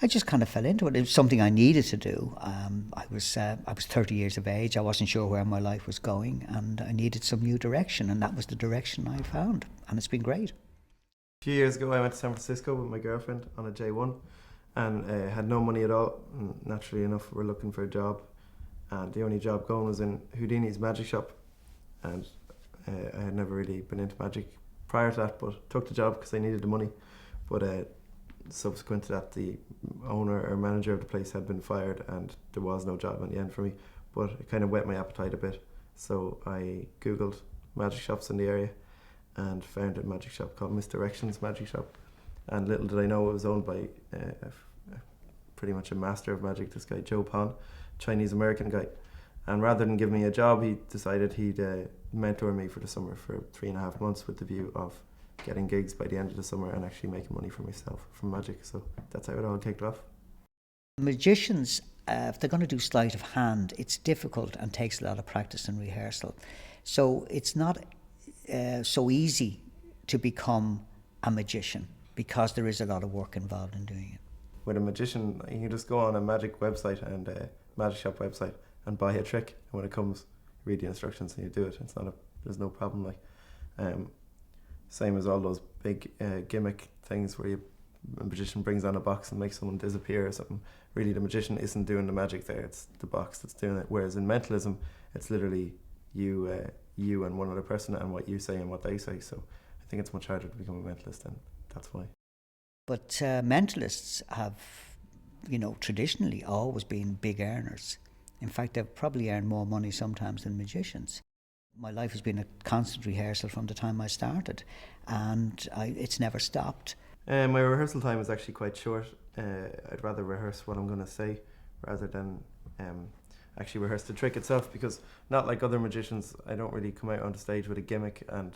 I just kind of fell into it. It was something I needed to do. I was 30 years of age. I wasn't sure where my life was going, and I needed some new direction, and that was the direction I found, and it's been great. A few years ago, I went to San Francisco with my girlfriend on a J1, and had no money at all. And naturally enough, we're looking for a job, and the only job going was in Houdini's magic shop, and I had never really been into magic prior to that, but took the job because I needed the money. But subsequent to that, the owner or manager of the place had been fired, and there was no job in the end for me. But it kind of whet my appetite a bit, so I googled magic shops in the area and found a magic shop called Misdirections Magic Shop. And little did I know it was owned by pretty much a master of magic, this guy Joe Pon, Chinese American guy. And rather than give me a job, he decided he'd mentor me for the summer for 3.5 months, with the view of getting gigs by the end of the summer and actually making money for myself from magic. So that's how it all kicked off. Magicians, if they're going to do sleight of hand, it's difficult and takes a lot of practice and rehearsal. So it's not so easy to become a magician, because there is a lot of work involved in doing it. With a magician, you can just go on a magic website and a magic shop website and buy a trick, and when it comes, read the instructions and you do it. There's no problem. Same as all those big gimmick things where a magician brings on a box and makes someone disappear or something. Really, the magician isn't doing the magic there, it's the box that's doing it. Whereas in mentalism, it's literally you and one other person, and what you say and what they say. So I think it's much harder to become a mentalist, and that's why. But mentalists have, traditionally always been big earners. In fact, they've probably earned more money sometimes than magicians. My life has been a constant rehearsal from the time I started, and it's never stopped. My rehearsal time is actually quite short. I'd rather rehearse what I'm going to say rather than actually rehearse the trick itself, because not like other magicians, I don't really come out on the stage with a gimmick and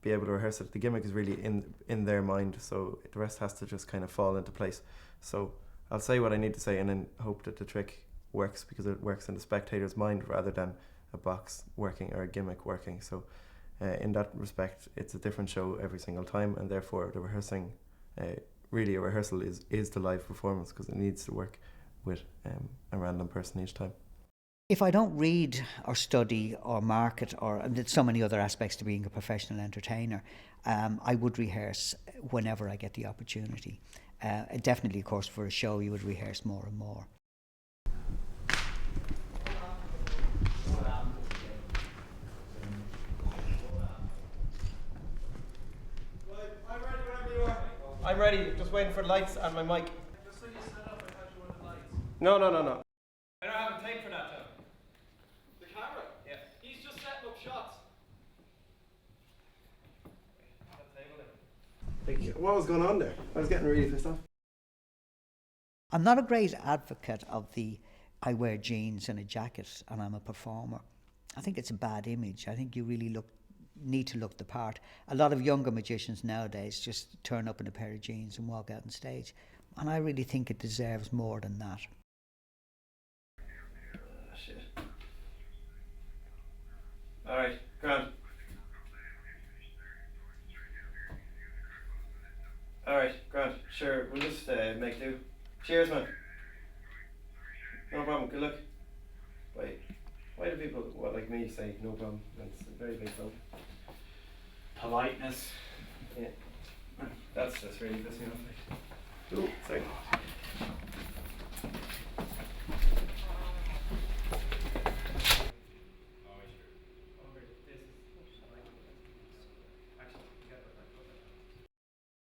be able to rehearse it. The gimmick is really in their mind, so the rest has to just kind of fall into place. So I'll say what I need to say and then hope that the trick works, because it works in the spectator's mind rather than a box working or a gimmick working. So in that respect, it's a different show every single time, and therefore the rehearsing, really a rehearsal is the live performance, because it needs to work with a random person each time. If I don't read or study or market, and there's so many other aspects to being a professional entertainer, I would rehearse whenever I get the opportunity. Definitely, of course, for a show you would rehearse more and more. I'm ready, just waiting for lights and my mic. Just when you set up, I thought you wanted lights. No. I don't have a tape for that, though. The camera? Yeah. He's just setting up shots. What was going on there? I was getting really pissed off. I'm not a great advocate of I wear jeans and a jacket and I'm a performer. I think it's a bad image. I think you really need to look the part. A lot of younger magicians nowadays just turn up in a pair of jeans and walk out on stage, and I really think it deserves more than that. Shit. Alright, grand. Alright, grand. Sure, we'll just make do. Cheers, man. No problem, good luck. Why do people like me say no problem? It's a very big problem. Politeness. Yeah. That's just really pissing me off. Cool, sorry.